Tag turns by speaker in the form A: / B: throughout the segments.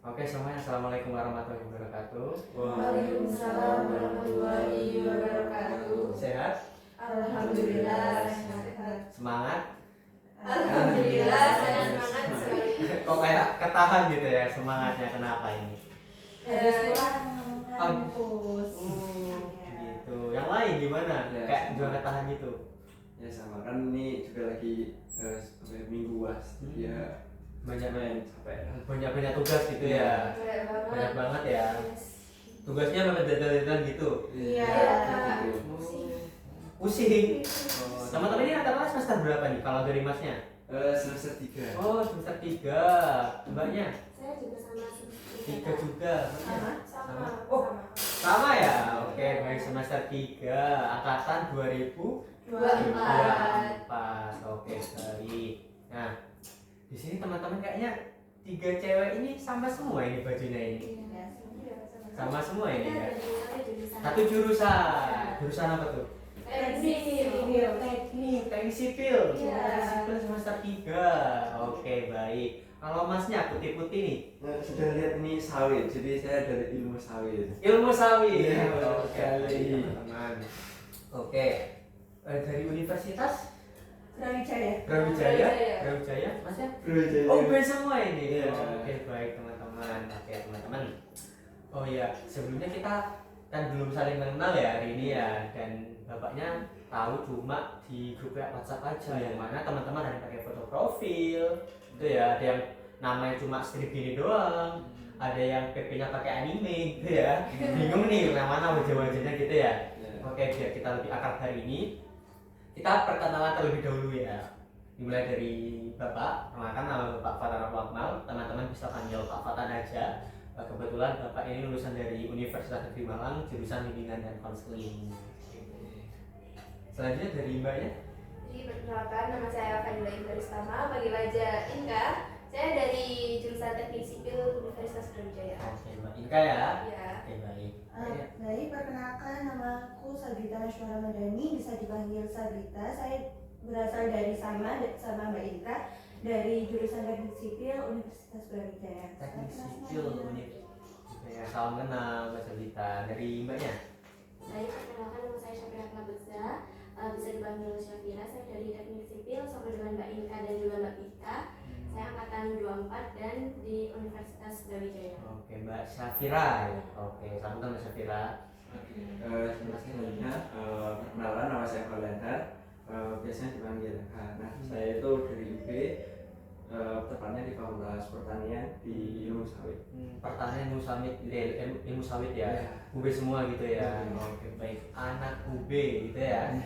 A: Oke semuanya, assalamualaikum warahmatullahi wabarakatuh.
B: Waalaikumsalam warahmatullahi wabarakatuh.
A: Sehat?
B: Alhamdulillah sehat.
A: Semangat?
B: Alhamdulillah saya semangat sekali.
A: Kok kayak ketahan gitu ya semangatnya, kenapa ini?
B: Habis pulang kampus.
A: Gitu. Yang lain gimana?
C: Ya,
A: Kayak
C: sama.
A: juga ketahan gitu.
C: Ya sama kan ini juga lagi minggu was ya
A: Banyak
C: capek.
A: tugas gitu ya. Banyak banget ya. Tugasnya memang detail-detail gitu.
B: Iya.
C: Gitu.
A: Pusing. Oh, teman-teman ini rata-rata semester berapa nih kalau dari masnya?
C: Semester 3.
A: Oh, semester 3. Mbaknya?
B: Saya juga sama
A: 3 juga.
B: Sama.
A: Oh, sama ya? Oke, baik, semester 3 angkatan 2024. Oke, baik. Nah, di sini teman-teman kayaknya 3 cewek ini sama semua ini bajunya ini. Sama semua ini ya. Satu jurusan. Jurusan apa tuh? Teknik sipil.
B: Iya.
A: Sipil semester 3. Oke, baik. Kalau masnya putih-putih nih,
C: Sudah lihat ini sawit, jadi saya dari ilmu sawit.
A: ilmu sawit.
C: Iya,
A: Oke,
C: sekali.
A: teman-teman. Oke. Dari universitas
B: Brawijaya.
A: Brawijaya, masnya?
C: Brawijaya.
A: Oh, B semua ini.
C: Iya.
A: Oke, baik teman-teman. Oke, teman-teman. Oh iya, sebelumnya kita kan belum saling mengenal ya hari ini ya, dan bapaknya tahu cuma di grup WhatsApp aja, yang mana teman-teman ada yang pakai foto profil, itu ya, ada yang namanya cuma strip gini doang, ada yang PP-nya pakai anime, gitu ya. Bingung nih yang mana wajah-wajahnya gitu ya.
C: Ya.
A: Oke, biar kita lebih akrab hari ini, kita perkenalan terlebih dahulu ya. Dimulai dari Bapak, perkenalkan nama Bapak Fatan Akmal, teman-teman bisa panggil Pak Fatan aja. Kebetulan Bapak ini lulusan dari Universitas Negeri Malang, jurusan Bimbingan dan Konseling. Selanjutnya dari Mbaknya.
D: Jadi perkenalkan, nama saya Fadila Indaristama, panggil aja Inka. Saya dari jurusan Teknik Sipil Universitas Brawijaya.
A: Oke, Mbak Inka ya.
D: Ya.
A: Oke, baik.
E: Baik, perkenalkan namaku Sabrita Nashwara Madani, bisa dipanggil Sabrita. Saya berasal dari sama Mbak Inka, dari jurusan Teknik Sipil Universitas Brawijaya.
A: Teknik Sipil Universitas. Ya, salam kenal Mbak Sabrita. Dari Mbaknya.
F: Saya perkenalkan, nama saya Syafira Knabeza, bisa dipanggil Syafira. Saya dari Teknik Sipil sama dengan Mbak Inka dan juga Mbak Ika. Saya angkatan 24 dan di Universitas Brawijaya.
A: Oke, Mbak Syafira. Oke, salam kenal Mbak Syafira.
C: Selanjutnya perkenalan, nama saya Valendar, biasanya dipanggil. Nah, saya itu dari UB, tepatnya di Fakultas Pertanian di Ilmu Sawit.
A: Pertanyaan ilmu sawit ya.
C: Ya.
A: UB semua gitu ya.
C: Iya.
A: Oke, baik. Anak UB gitu ya.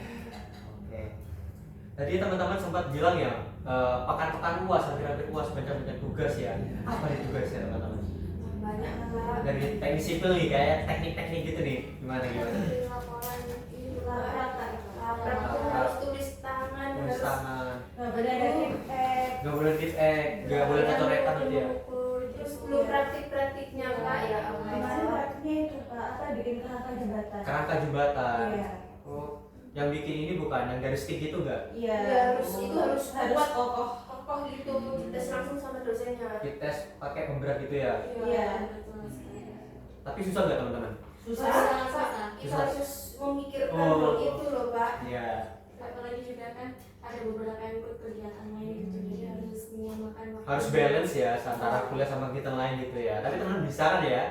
A: Oke. Tadi teman-teman sempat bilang ya, pekan-pekan UAS, hampir-hampir UAS baca-baca tugas ya. Apa nih tugasnya teman-teman?
D: Banyak lah.
A: Dari teknik sipil nih, kayak teknik-teknik gitu nih. Gimana?
F: Bikin laporan itu
D: Laprak tuh harus tulis tangan,
A: Tulis
D: harus
A: tangan,
E: Nggak boleh ada feedback.
A: nggak boleh nggak boleh coret-coretan gitu ya.
D: terus belum praktik-praktiknya Kak ya.
E: Kemarin praktiknya itu Pak, apa bikin kerangka jembatan.
A: Kerangka jembatan.
E: Iya.
A: Oh, yang bikin ini bukan yang garis stick gitu nggak?
E: Iya.
D: Ya, harus itu harus kuat,
E: kokoh.
D: kokoh gitu, dites langsung sama dosennya.
A: Dites pakai pemberat gitu ya.
E: Iya.
A: Tapi susah nggak teman-teman?
E: Susah.
D: Kita harus memikirkan
A: Oh.
D: itu loh Pak.
A: Iya.
F: apalagi juga kan ada beberapa yang ikut kegiatan lain gitu, jadi harus menyamakan waktu.
A: Harus balance ya antara kuliah sama kegiatan lain gitu ya. Tapi teman bisa kan ya?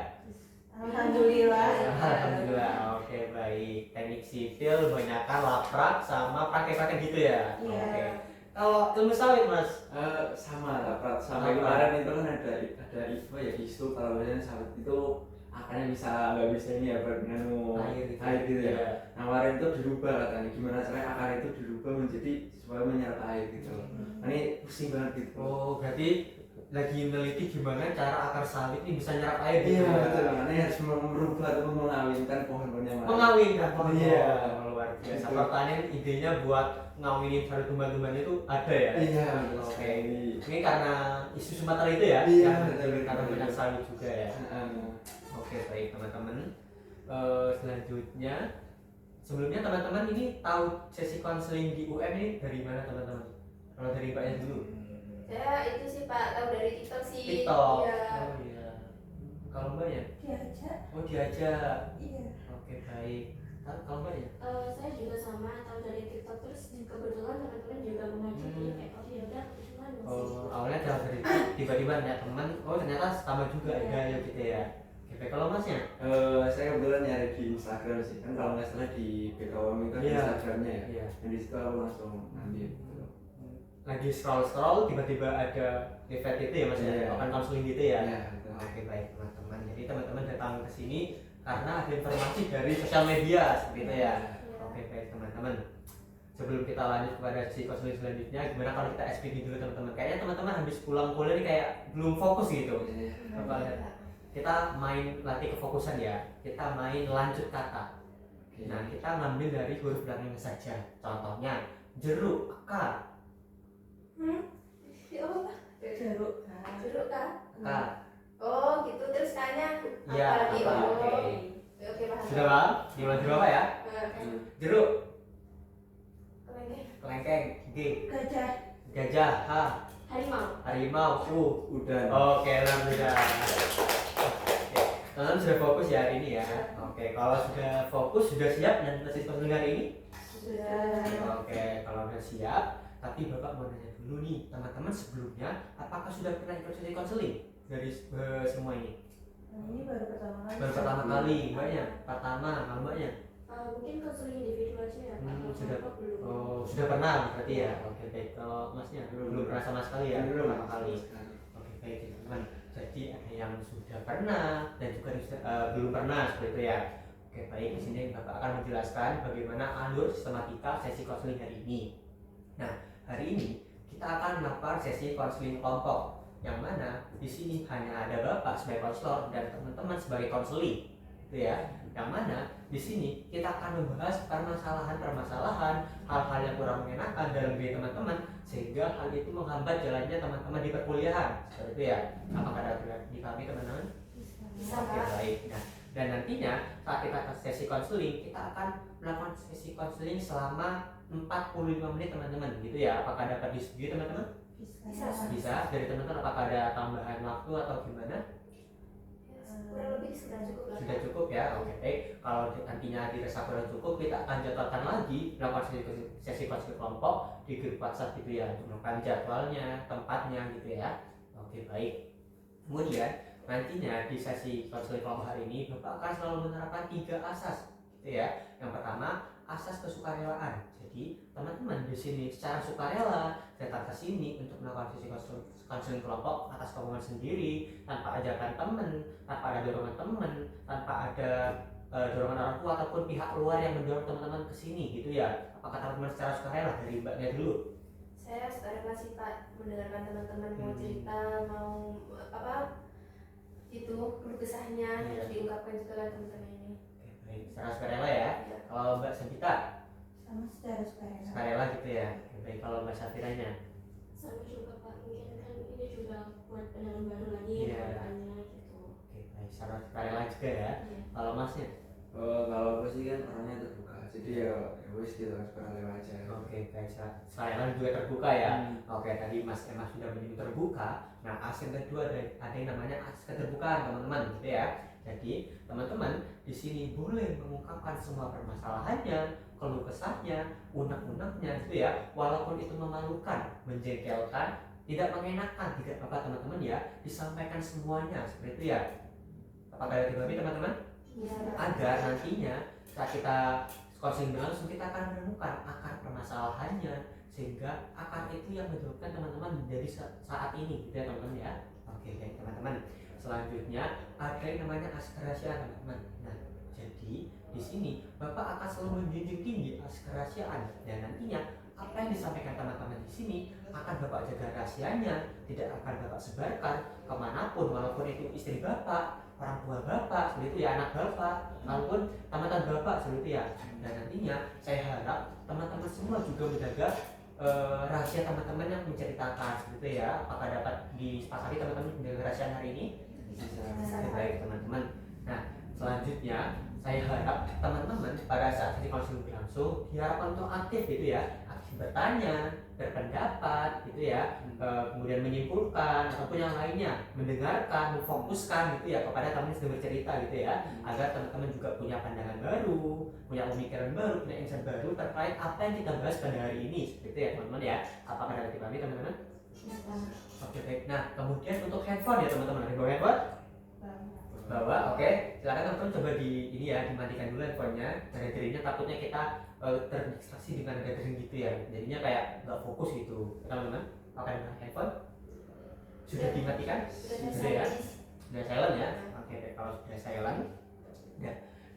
E: Alhamdulillah.
A: Alhamdulillah. Oke, baik. Teknik sipil banyakkan laprak sama praktek-praktek gitu ya.
E: Iya.
A: Oke. Kalau ilmu sawit Mas,
C: Sama lah, Pak.
A: Sama.
C: Sampai kemarin itu kan ada isu kalau misalnya sawit itu akarnya nggak bisa ini ya bernano air gitu ya.
A: Iya.
C: Nah, kemarin itu dirubah katanya gimana caranya akar itu dirubah menjadi supaya menyerap air gitu. Nah, ini pusing banget gitu.
A: Oh, berarti lagi meneliti gimana cara akar sawit ini bisa nyerap air gitu.
C: Iya
A: ya?
C: betul. Makanya harus merubah atau mengawinkan pohon-pohon yang lain.
A: Mengawinkan pohon.
C: Iya.
A: Luar biasa.
C: Betul.
A: Pertanyaan idenya buat ngawinin sari tumbuhan-tumbuhan itu ada ya?
C: Iya.
A: Oke. Ini karena isu Sumatera itu ya?
C: Iya,
A: Yang
C: betul,
A: karena
C: betul.
A: banyak sawit juga ya.
C: Heeh.
A: Oke, baik teman-teman. Selanjutnya, sebelumnya teman-teman ini tahu sesi konseling di UM ini dari mana teman-teman? Kalau dari Mbaknya dulu.
D: Saya itu sih Pak tahu dari TikTok sih.
A: TikTok.
D: Iya.
A: Oh iya. Oh diajak.
E: Iya.
A: Oke baik. Kalau Mbak ya?
F: Saya juga sama, tahu dari TikTok, terus kebetulan teman-teman juga mengajak, kayak oh ya udah kebetulan
A: Oh awalnya dari tiba-tiba nanya teman, oh ternyata sama juga ya gitu ya. Oke baik. Kalau Masnya?
C: Saya kebetulan nyari di Instagram sih, kan kalau nggak salah di BKWM itu ada
A: Iya.
C: Instagramnya ya.
A: Iya.
C: Dan di situ aku langsung ngambil. Gitu.
A: Lagi scroll tiba-tiba ada event itu ya Mas ya,
C: Iya.
A: open counseling gitu ya.
C: Iya, betul.
A: Oke baik teman-teman. Jadi teman-teman datang ke sini karena ada informasi dari sosial media seperti itu ya. Oke baik teman-teman. Sebelum kita lanjut kepada si konseling selanjutnya, gimana kalau kita SPG dulu teman-teman? Kayaknya teman-teman habis pulang kuliah ini kayak belum fokus gitu.
C: Iya.
A: Apa, kita main latih kefokusan ya. Kita main lanjut kata.
C: Oke.
A: Nah kita ngambil dari huruf belakangnya saja. Contohnya jeruk, K.
D: Ya apa?
E: Jeruk.
D: Jeruk kah?
A: K.
D: Oh gitu, terus tanya
A: Iya,
D: apa lagi?
A: apa?
D: Oh,
A: Oke.
D: oke paham.
A: Sudah paham? Diulang jeruk apa ya? Jeruk, kelengkeng, G.
E: Gajah.
A: Gajah, H.
F: harimau.
A: Harimau, U.
C: Udah.
A: Oke, alhamdulillah. Oke, teman-teman sudah fokus ya hari ini ya. Oke, kalau sudah fokus, sudah siap dan tesis konseling hari ini?
E: Sudah.
A: Oke, kalau sudah siap, tapi Bapak mau nanya dulu nih, teman-teman sebelumnya, apakah sudah pernah ikut sesi konseling dari semua ini?
E: Nah, ini baru pertama kali.
A: Baru pertama kali, Mbaknya? Pertama, kalau Mbaknya?
F: Mungkin konseling individu aja ya, kalau
A: Sudah.
F: kelompok belum.
A: Oh, sudah pernah berarti ya? Oke, baik. Kalau Masnya? Belum pernah sama sekali ya?
C: Belum.
A: Pertama kali. Oke baik teman-teman. Jadi ada yang sudah pernah dan juga yang belum pernah seperti itu ya. Oke baik, di sini Bapak akan menjelaskan bagaimana alur sistematika sesi konseling hari ini. Nah hari ini kita akan melakukan sesi konseling kelompok yang mana di sini hanya ada Bapak sebagai konselor dan teman-teman sebagai konseling, gitu ya. Yang mana di sini kita akan membahas permasalahan-permasalahan, hal-hal yang kurang mengenakan dalam diri teman-teman sehingga hal itu menghambat jalannya teman-teman di perkuliahan. Seperti itu ya. Apakah ada di kami teman-teman?
D: Bisa
A: Oke
D: Pak.
A: baik. Nah, dan nantinya saat kita sesi konseling kita akan melakukan sesi konseling selama 45 menit teman-teman, gitu ya. Apakah dapat disetujui teman-teman?
D: Bisa.
A: Bisa. Dari teman-teman apakah ada tambahan waktu atau gimana?
D: Kurang lebih sudah cukup lah.
A: Sudah cukup ya, oke baik. Kalau nantinya dirasa kurang cukup, kita akan jadwalkan lagi melakukan sesi konseling kelompok di grup WhatsApp gitu ya, untuk melakukan jadwalnya, tempatnya gitu ya. Oke baik. Kemudian nantinya di sesi konseling kelompok hari ini Bapak akan selalu menerapkan 3 asas gitu ya. Yang pertama, asas kesukarelaan. Jadi teman-teman di sini secara sukarela datang ke sini untuk melakukan sesi konseling kelompok atas kemauan sendiri, tanpa ajakan teman, tanpa ada dorongan teman, tanpa ada dorongan orang tua ataupun pihak luar yang mendorong teman-teman ke sini gitu ya. Apakah teman-teman secara sukarela? Dari Mbaknya dulu.
D: Saya suka sih Pak mendengarkan teman-teman mau cerita, mau apa itu keluh kesahnya
A: Iya.
D: harus diungkapkan juga kan teman-teman ini.
A: Oke, baik. Secara sukarela ya.
D: Ya.
A: Kalau Mbak Sabita
E: Sama secara sukarela.
A: sukarela gitu ya. Oke, baik. Kalau Mbak Safiranya?
F: Sama juga Pak, mungkin kan ini juga buat pendanaan baru lagi
A: Iya.
F: kedepannya gitu.
A: Oke baik. Secara sukarela juga ya.
F: Iya.
A: Kalau Masnya?
C: Kalau aku sih kan orangnya terbuka, jadi ya wis gitu sukarela aja.
A: Oke baik. Sukarela juga terbuka ya. Oke, tadi Mas Emma sudah menyebut terbuka. Nah, as yang kedua ada yang namanya as keterbukaan, teman-teman, gitu ya. Jadi, teman-teman di sini boleh mengungkapkan semua permasalahannya, keluh kesahnya, unek-uneknya, gitu ya. Walaupun itu memalukan, menjengkelkan, tidak mengenakan, tidak apa teman-teman ya, disampaikan semuanya seperti itu ya. Apakah ada dibagi teman-teman?
F: Iya.
A: Agar nantinya saat kita konseling berlangsung kita akan menemukan akar permasalahannya, sehingga akar itu yang menyebabkan teman-teman menjadi saat ini gitu ya teman-teman ya. Oke baik teman-teman, selanjutnya ada yang namanya as kerahasiaan teman-teman. Nah jadi di sini Bapak akan selalu menjunjung tinggi as kerahasiaan dan nantinya apa yang disampaikan teman-teman di sini akan Bapak jaga rahasianya, tidak akan Bapak sebarkan kemanapun, walaupun itu istri Bapak, orang tua Bapak, seperti itu ya, anak Bapak, maupun teman-teman Bapak, seperti itu ya. Dan nantinya saya harap teman-teman semua juga menjaga rahasia teman-teman yang menceritakan, seperti itu ya. Apakah dapat disepakati teman-teman menjaga rahasia hari ini?
C: Bisa.
A: Oke, baik teman-teman. Nah selanjutnya saya harap teman-teman pada saat ini konseling berlangsung diharapkan untuk aktif gitu ya, aktif bertanya, berpendapat gitu ya, kemudian menyimpulkan ataupun yang lainnya, mendengarkan, memfokuskan gitu ya kepada teman yang sedang bercerita gitu ya, agar teman-teman juga punya pandangan baru, punya pemikiran baru, punya insight baru terkait apa yang kita bahas pada hari ini seperti ya teman-teman ya. Apakah ada dipahami teman-teman? Oke baik. Nah kemudian untuk handphone ya teman-teman, ada bawa handphone? Bawa, oke. Silakan teman-teman coba ini ya, dimatikan dulu handphonenya. Dari dirinya takutnya kita terdistraksi dengan gathering gitu ya. Jadinya kayak nggak fokus gitu. Teman-teman, pakai handphone sudah dimatikan? Sudah ya? Sudah silent ya? Oke, kalau sudah silent. Ya.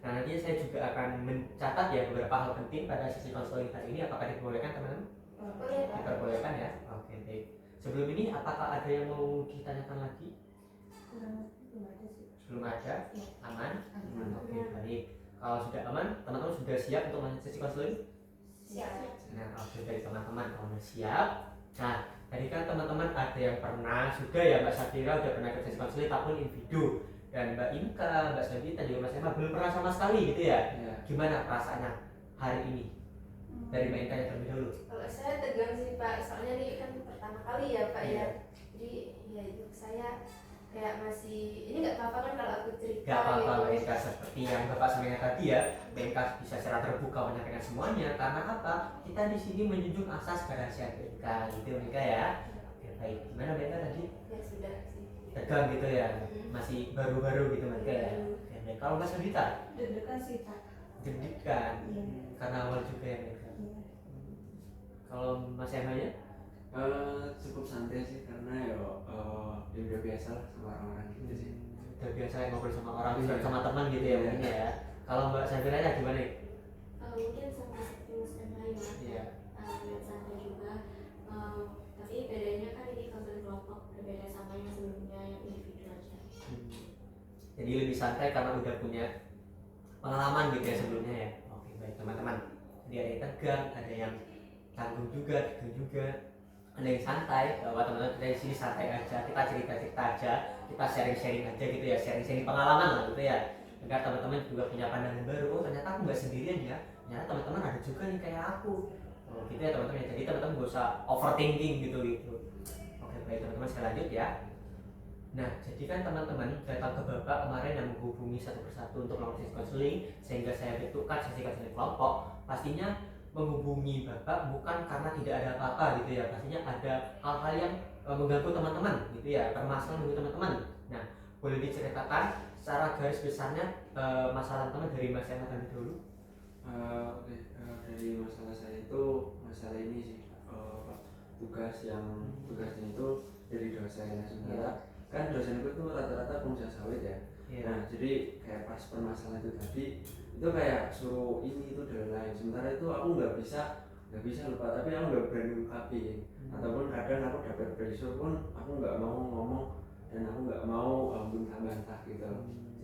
A: Nah nanti saya juga akan mencatat ya beberapa hal penting pada sesi konseling hari ini. Apakah diperbolehkan teman-teman?
D: Boleh, Pak.
A: Diperbolehkan ya? Oke, baik. Sebelum ini apakah ada yang mau ditanyakan lagi?
E: Belum ada sih.
A: Belum ada?
E: Iya.
A: Aman? Oke, baik. Kalau sudah aman, teman-teman sudah siap untuk lanjut sesi konseling?
D: Siap.
A: Nah, oke dari teman-teman kalau sudah siap. Nah, tadi kan teman-teman ada yang pernah sudah ya Mbak Safira udah pernah ke sesi konseling ataupun individu, dan Mbak Inka, Mbak Sabita juga Mas Emma belum pernah sama sekali gitu ya.
C: Ya.
A: Gimana perasaannya hari ini? Dari Mbak Inka yang terlebih dahulu.
D: Kalau saya tegang sih Pak, soalnya ini kan pertama kali ya Pak
A: Iya.
D: ya. Jadi ya itu saya kayak masih ini nggak apa-apa kan kalau aku cerita
A: Gak apa-apa Mbak
D: gitu.
A: Inka, seperti yang Bapak sampaikan tadi ya, Mbak Inka bisa secara terbuka menyampaikan semuanya karena apa? Kita di sini menjunjung asas kerahasiaan Mbak Inka gitu Mbak Inka ya. Oke baik, gimana Mbak Inka tadi?
D: Ya sudah sih.
A: Tegang gitu ya, masih baru-baru gitu Mbak Inka ya. Oke baik, kalau Mbak Sabita?
E: Deg-degan sih Pak.
A: Deg-degan,
E: Iya.
A: karena awal juga ya Mbak Inka.
E: Iya.
A: Kalau Mas Emma ya?
C: Cukup santai sih karena ya udah biasa lah sama orang-orang gitu sih.
A: Udah biasa ya ngobrol sama orang,
C: Iya.
A: curhat sama teman gitu ya
C: Iya.
A: mungkin ya. Kalau Mbak Sabira ya gimana nih?
F: Mungkin sama seperti Mas Emma ya,
A: Iya.
F: yang santai juga. Tapi bedanya kan ini konseling kelompok berbeda sama yang sebelumnya yang individu aja.
A: Jadi lebih santai karena udah punya pengalaman gitu ya sebelumnya ya. Oke baik teman-teman. Jadi ada yang tegang, ada yang tanggung juga, tegang juga, ada yang santai. Bahwa teman-teman kita di sini santai aja, kita cerita-cerita aja, kita sharing-sharing aja gitu ya, sharing-sharing pengalaman lah gitu ya. Agar teman-teman juga punya pandangan baru. Oh ternyata aku nggak sendirian ya. Ternyata teman-teman ada juga nih kayak aku. Oh gitu ya teman-teman. Jadi teman-teman gak usah overthinking gitu. Oke baik teman-teman, saya lanjut ya. Nah, jadi kan teman-teman datang ke Bapak kemarin yang menghubungi satu persatu untuk melakukan sesi konseling, sehingga saya bentukkan sesi konseling kelompok. Pastinya menghubungi Bapak bukan karena tidak ada apa-apa gitu ya, pastinya ada hal-hal yang mengganggu teman-teman gitu ya, permasalahan mengganggu teman-teman. Nah, boleh diceritakan secara garis besarnya masalah teman dari Mas Emma terlebih dahulu?
C: Oke, dari masalah saya itu masalah ini sih, tugasnya itu dari dosen. Sementara kan dosen itu rata-rata pengusaha sawit ya. Nah jadi kayak pas permasalahan itu tadi itu kayak suruh ini itu dan lain. Sementara itu aku nggak bisa lupa, tapi aku nggak berani ungkapin. Ataupun kadang aku dapat pressure pun aku nggak mau ngomong dan aku nggak mau bantah gitu.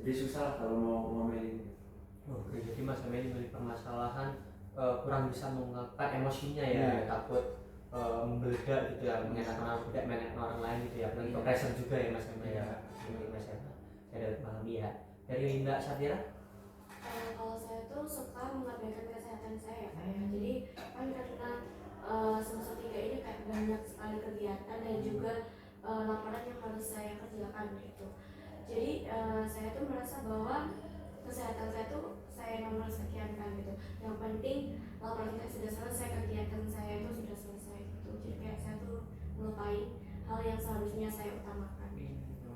C: Jadi susah kalau mau ngomelin.
A: Oke, jadi Mas Emma ini memiliki permasalahan kurang bisa mengungkapkan emosinya ya,
C: Iya.
A: takut membeledak gitu ya, mengenakan orang lain gitu ya, apalagi pressure juga ya Mas Emma ya. Ini Mas Emma, saya dapat pahami ya. Dari Mbak Safira?
F: Kalau saya tuh suka mengabaikan kesehatan saya ya Kak ya. Jadi kan karena semester 3 ini kayak banyak sekali kegiatan dan juga laporan yang harus saya kerjakan gitu. Jadi saya tuh merasa bahwa kesehatan saya tuh saya nomor sekian kan gitu. Yang penting laporan saya sudah selesai, kegiatan saya itu sudah selesai gitu. Jadi kayak saya tuh melupain hal yang seharusnya saya utamakan.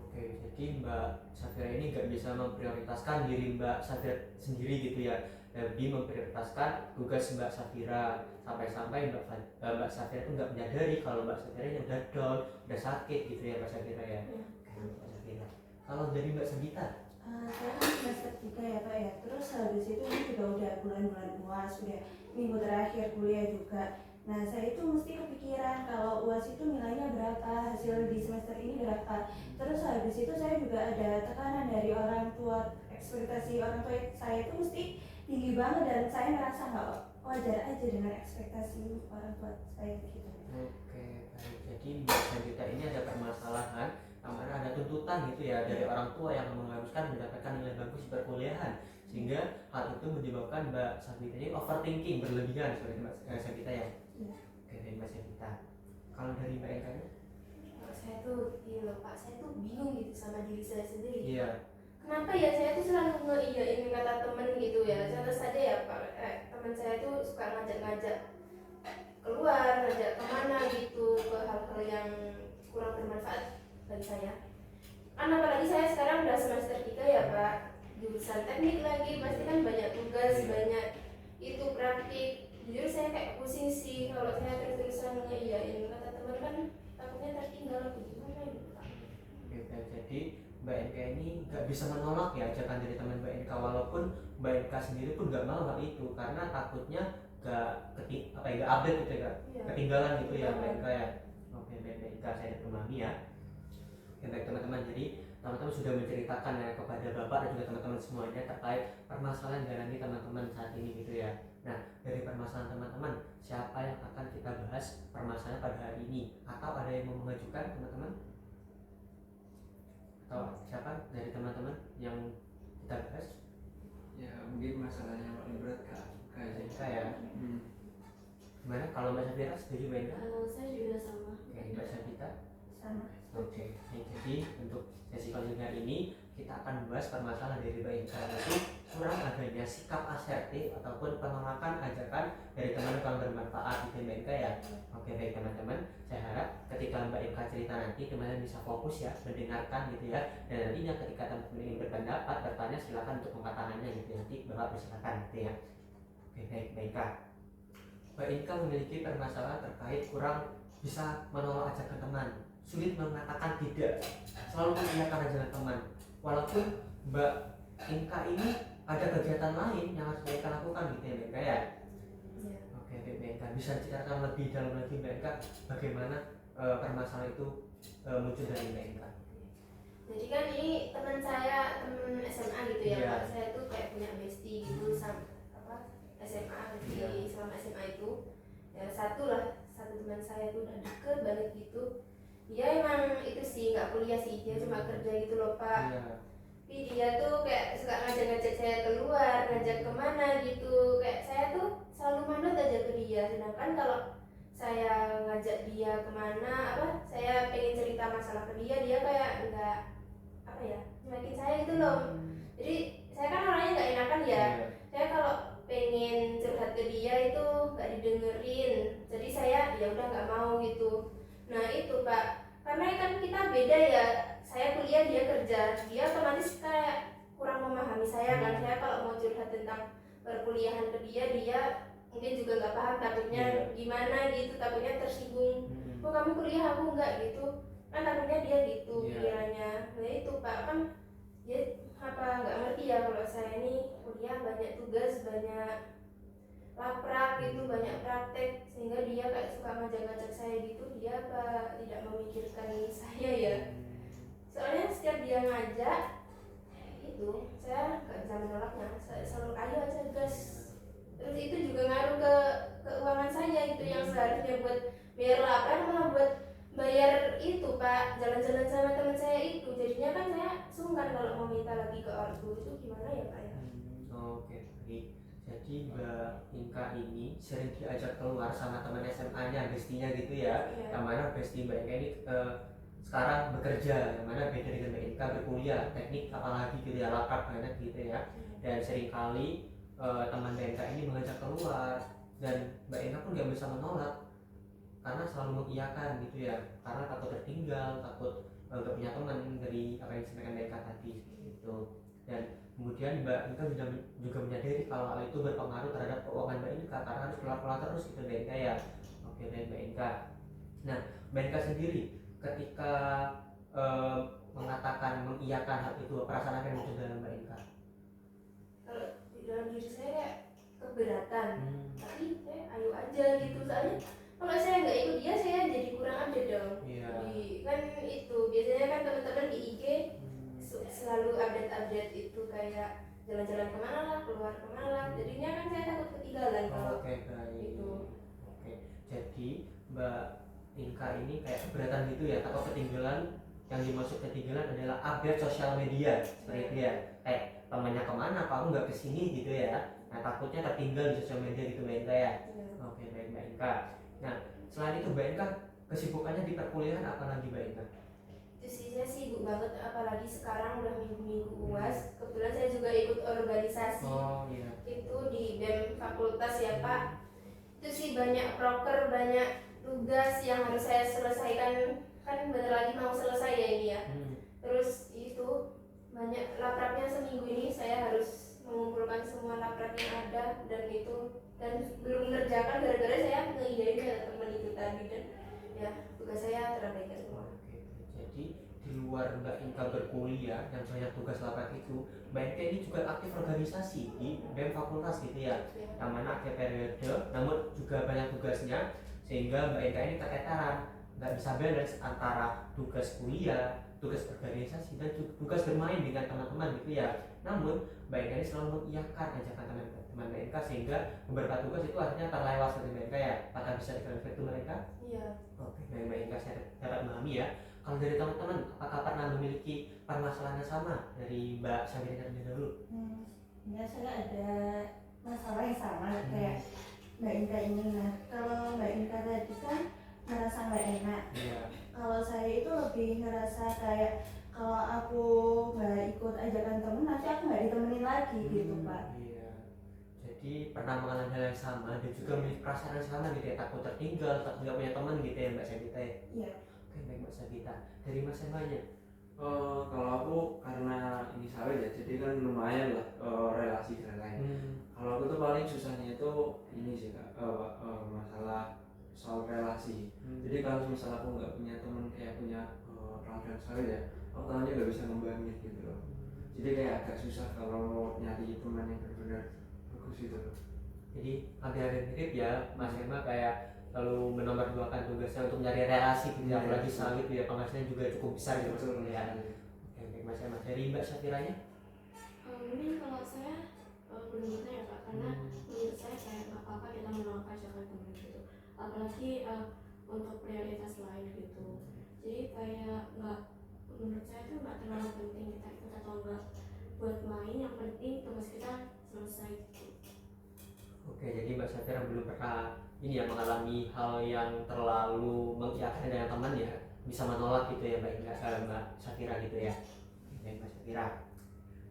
A: Oke, jadi Mbak Safira ini nggak bisa memprioritaskan diri Mbak Safira sendiri gitu ya, lebih memprioritaskan tugas Mbak Safira, sampai-sampai Mbak Safira itu nggak menyadari kalau Mbak Safira ini udah down, udah sakit gitu ya Mbak Safira ya. Oke, Mbak Safira. Kalau dari Mbak Sabita?
E: Saya kan semester 3 ya Pak ya. Terus habis itu ini juga udah bulan-bulan UAS, udah minggu terakhir kuliah juga. Nah saya itu mesti kepikiran kalau UAS itu nilainya berapa, hasil di semester ini berapa. Terus habis itu saya juga ada tekanan dari orang tua, ekspektasi orang tua saya itu mesti tinggi banget dan saya merasa nggak wajar aja dengan ekspektasi orang tua saya gitu.
A: Oke, baik. Jadi Mbak Sabita ini ada permasalahan karena ada tuntutan gitu ya dari orang tua yang mengharuskan mendapatkan nilai bagus di perkuliahan, sehingga hal itu menyebabkan Mbak Sabita ini overthinking berlebihan seperti Mbak Sabita ya.
E: Iya.
A: Oke, dari Mbak Sabita. Kalau dari Mbak Eka nya?
D: Kalau saya tuh gini loh Pak, saya tuh bingung gitu sama diri saya sendiri.
A: Iya.
D: Kenapa ya saya tuh selalu ngeiyain kata temen gitu ya. Contoh saja ya Pak, teman saya tuh suka ngajak-ngajak keluar, ngajak kemana gitu, ke hal-hal yang kurang bermanfaat bagi saya. Kan apalagi saya sekarang udah semester 3 ya Pak, jurusan teknik lagi, pasti kan banyak tugas, banyak itu praktik. Jujur saya kayak pusing sih kalau saya terus-terusan ngeiyain kata teman, kan takutnya tertinggal atau gimana gitu Pak.
A: Oke, baik. Jadi Mbak Eka ini nggak bisa menolak ya ajakan dari teman Mbak Eka, walaupun Mbak Eka sendiri pun nggak mau hal itu karena takutnya nggak update gitu ya,
D: Iya.
A: ketinggalan gitu ya Mbak Eka ya. Oke, baik Mbak Eka, saya memahami ya. Oke, baik teman-teman, jadi teman-teman sudah menceritakan ya kepada Bapak dan juga teman-teman semuanya terkait permasalahan yang dialami teman-teman saat ini gitu ya. Nah, dari permasalahan teman-teman, siapa yang akan kita bahas permasalahan pada hari ini? Atau ada yang mau mengajukan teman-teman? Atau siapa dari teman-teman yang kita bahas?
C: Ya mungkin masalahnya paling berat kak aja.
A: Eka ya. Gimana kalau Mbak Sabita setuju Mbak Eka?
F: Saya juga sama.
A: Oke, Mbak Sabita.
E: Sama.
A: Oke, jadi untuk sesi selanjutnya ini kita akan membahas permasalahan dari Mbak Eka, yaitu kurang adanya sikap asertif ataupun penolakan ajakan dari teman yang kurang bermanfaat di Mbak Eka ya. Oke, baik teman-teman, saya harap ketika Mbak Eka cerita nanti teman-teman bisa fokus ya mendengarkan gitu ya, dan nantinya ketika teman-teman ingin berpendapat bertanya silakan untuk angkat tangannya gitu, nanti Bapak bersilakan gitu ya. Oke, baik Mbak Eka. Mbak Eka memiliki permasalahan terkait kurang bisa menolak ajakan teman, sulit mengatakan tidak, selalu mengiyakan ajakan teman, walaupun Mbak Eka ini ada kegiatan lain yang harus Mbak Eka lakukan gitu ya Mbak Eka ya.
D: Iya.
A: Oke, Mbak Eka bisa ceritakan lebih dalam lagi Mbak Eka bagaimana permasalahan itu muncul dari Mbak Eka.
D: Jadi kan ini teman saya, teman SMA gitu ya
A: Iya.
D: Pak. Saya tuh kayak punya bestie gitu sama SMA di
A: Iya.
D: selama SMA itu. Ya satu teman saya tuh udah deket banget gitu. Dia emang itu sih nggak kuliah sih, dia cuma kerja gitu loh Pak.
A: Iya.
D: Tapi dia tuh kayak suka ngajak-ngajak saya keluar, ngajak kemana gitu. Kayak saya tuh selalu manut aja ke dia. Sedangkan kalau saya ngajak dia kemana, saya pengen cerita masalah ke dia, dia kayak nggak nyuekin saya gitu loh. Jadi saya kan orangnya nggak enakan ya. Saya kalau pengen curhat ke dia itu nggak didengerin. Jadi saya ya udah nggak mau gitu. Nah itu Pak, karena kan kita beda ya. Saya kuliah, dia kerja, dia otomatis kayak kurang memahami saya kan. Saya kalau mau curhat tentang perkuliahan ke dia mungkin juga nggak paham, takutnya gimana gitu, takutnya tersinggung. Oh kamu kuliah, aku enggak gitu, kan takutnya dia gitu pikirannya. Nah itu Pak, kan dia nggak ngerti ya kalau saya ini kuliah banyak tugas, banyak laprak gitu, banyak praktek, sehingga dia kayak suka ngajak-ngajak saya gitu. Dia tidak memikirkan saya ya. Soalnya setiap dia ngajak itu saya nggak bisa menolaknya, saya selalu ayo aja gas. Terus itu juga ngaruh ke keuangan saya itu, yang seharusnya buat bayar lapar malah buat bayar itu Pak, jalan-jalan sama teman saya itu. Jadinya kan saya sungkan kalau mau minta lagi ke ortu. Itu gimana ya Pak ya?
A: Oke, baik. Jadi Mbak Inka ini sering diajak keluar sama teman SMA-nya, bestinya gitu ya.
D: Iya.
A: Yang mana bestie Mbak Inka ini sekarang bekerja, yang mana beda dengan Mbak Inka berkuliah, teknik apalagi gitu ya, lapak banget gitu ya. Dan seringkali teman Mbak Inka ini mengajak keluar, dan Mbak Inka pun gak bisa menolak karena selalu mengiyakan gitu ya, karena takut tertinggal, takut gak punya teman dari apa yang disampaikan Mbak Inka tadi gitu. Dan kemudian Mbak Inka juga menyadari kalau hal itu berpengaruh terhadap keuangan Mbak Inka karena harus keluar terus gitu Mbak Inka ya. Oke, dan Mbak Inka. Nah, Mbak Inka sendiri ketika mengatakan mengiyakan hal itu, perasaan apa yang muncul dalam Mbak Inka?
D: Kalau di dalam diri saya kayak keberatan, tapi saya ayo aja gitu. Soalnya kalau saya nggak ikut dia, saya jadi kurang update dong.
A: Iya.
D: Kan itu biasanya kan teman-teman di IG selalu update itu, kayak jalan-jalan kemana lah, keluar kemana lah. Jadinya kan saya takut ketinggalan kalau
A: Oke, baik.
D: itu.
A: Oke, jadi Mbak Inka ini kayak keberatan gitu ya, takut ketinggalan yang dimaksud ketinggalan adalah update sosial media seperti itu ya, kayak temannya kemana kamu nggak kesini gitu ya. Nah takutnya tertinggal di sosial media gitu Mbak Inka ya. Oke baik Mbak Inka. Nah selain itu Mbak Inka kesibukannya di perkuliahan apa lagi Mbak Inka?
D: Itu sih saya sibuk banget, apalagi sekarang udah minggu-minggu UAS. Kebetulan saya juga ikut organisasi
A: Oh iya.
D: itu di BEM fakultas ya Pak. Itu sih banyak proker, banyak tugas yang harus saya selesaikan, kan bentar lagi mau selesai ya ini ya. Terus itu banyak laprapnya, seminggu ini saya harus mengumpulkan semua laprap yang ada dan itu, dan belum mengerjakan gara-gara saya ngeiyain ya teman itu tadi, dan ya tugas saya terabaikan semua.
A: Oke, jadi di luar Mbak Inka berkuliah yang banyak tugas lapak itu, Mbak Inka ini juga aktif organisasi di BEM fakultas gitu ya, yang mana akhir periode namun juga banyak tugasnya, sehingga Mbak Inka ini terketaran nggak bisa balance antara tugas kuliah, tugas organisasi dan tugas bermain dengan teman-teman gitu ya. Namun Mbak Inka ini selalu mengiyakan ajakan teman-teman Mbak Inka, sehingga beberapa tugas itu akhirnya terlewat dari Mbak Inka ya. Apakah bisa dikonfirmasi itu Mbak Inka?
D: Iya.
A: Oke, dari Mbak Inka saya dapat memahami ya. Kalau dari teman-teman, apakah pernah memiliki permasalahan yang sama dari Mbak Sabira terlebih dahulu?
E: Ya saya ada masalah yang sama kayak Mbak Inka ini. Nah kalau Mbak Inka tadi kan merasa nggak enak,
A: Iya.
E: kalau saya itu lebih ngerasa kayak kalau aku nggak ikut ajakan temen nanti aku nggak ditemenin lagi gitu Pak.
A: Iya. Jadi pernah mengalami hal yang sama dan juga memiliki perasaan yang sama gitu ya, takut tertinggal, takut nggak punya teman gitu ya Mbak Sabita ya.
E: Iya.
A: Oke baik Mbak Sabita. Dari Mas Emanya?
C: Kalau aku karena ini sawit ya, jadi kan lumayan lah relasi dan lain. Kalau aku tuh paling susahnya itu ini sih Kak, masalah soal relasi. Jadi kalau misalnya aku nggak punya teman kayak punya rakan sawit ya, aku tahunya nggak bisa ngembangin gitu loh. Jadi kayak agak susah kalau nyari teman yang benar-benar bagus gitu loh.
A: Jadi hampir mirip ya Mas Emma, kayak selalu menomorduakan tugasnya untuk mencari relasi gitu ya, apalagi sawit ya, penghasilannya juga cukup besar gitu
C: Betul
A: ya. Oke baik Mas Emma. Dari Mbak Safiranya?
F: Mungkin kalau saya belum bisa ya Pak, karena menurut saya kayak nggak apa-apa kita menolak ajakan teman gitu, apalagi untuk prioritas lain gitu. Jadi kayak nggak, menurut saya itu nggak terlalu penting kita ikut atau enggak buat main, yang penting tugas kita selesai gitu.
A: Oke, jadi Mbak Safira belum pernah ini ya mengalami hal yang terlalu mengiyakan dengan teman ya, bisa menolak gitu ya Mbak Safira gitu ya. Baik Mbak Safira.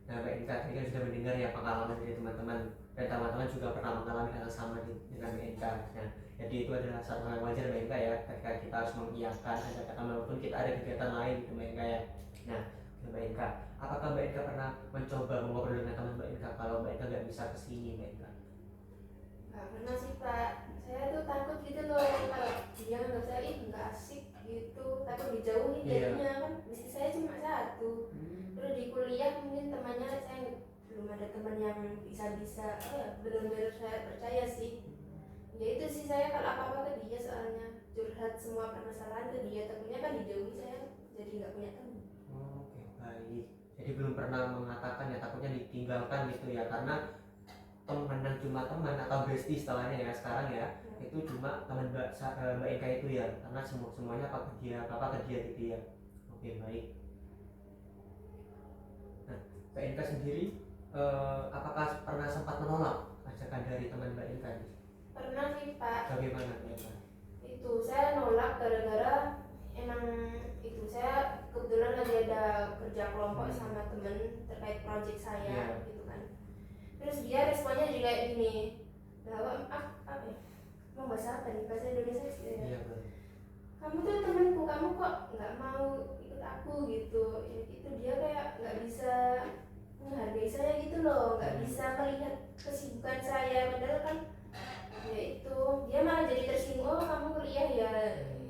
A: Nah Mbak Inka tadi kan sudah mendengar ya pengalaman dari teman-teman, dan teman-teman juga pernah mengalami hal yang sama dengan Mbak Inka. Nah, jadi itu adalah satu hal yang wajar Mbak Inka ya, ketika kita harus mengiyakan ajakan teman walaupun kita ada kegiatan lain gitu Mbak Inka ya. Nah Mbak Inka, apakah Mbak Inka pernah mencoba mengobrol dengan teman Mbak Inka kalau Mbak Inka nggak bisa kesini Mbak Inka?
D: Nggak pernah sih Pak, saya tuh takut gitu loh kalau dia nggak saya nggak asik gitu, takut dijauhin jadinya kan bisnis saya cuma satu. Terus di kuliah mungkin temannya saya belum ada teman yang bisa benar-benar saya percaya sih. Ya itu sih, saya kalau apa-apa ke dia, soalnya curhat semua permasalahan ke dia, takutnya kan dijauhi saya jadi nggak punya teman.
A: Oke baik. Jadi belum pernah mengatakan ya, takutnya ditinggalkan gitu ya, karena teman yang cuma teman atau bestie istilahnya ya sekarang ya, itu cuma teman Mbak Eka itu ya, karena semuanya apa ke dia gitu ya. Oke baik. Nah Mbak Eka sendiri apakah pernah sempat menolak ajakan dari teman Mbak Eka?
D: Pernah sih Pak.
A: Bagaimana Mbak Eka?
D: Itu saya nolak gara-gara emang itu saya kebetulan lagi ada kerja kelompok sama temen terkait project saya gitu kan. Terus dia responnya juga kayak gini, bahwa apa ya, mau bahasa apa nih, bahasa Indonesia sih ya. Kamu tuh temanku, kamu kok nggak mau ikut aku gitu. Itu dia kayak nggak bisa menghargai saya gitu loh, nggak bisa melihat kesibukan saya, padahal kan ya itu dia malah jadi tersinggung, kamu kuliah ya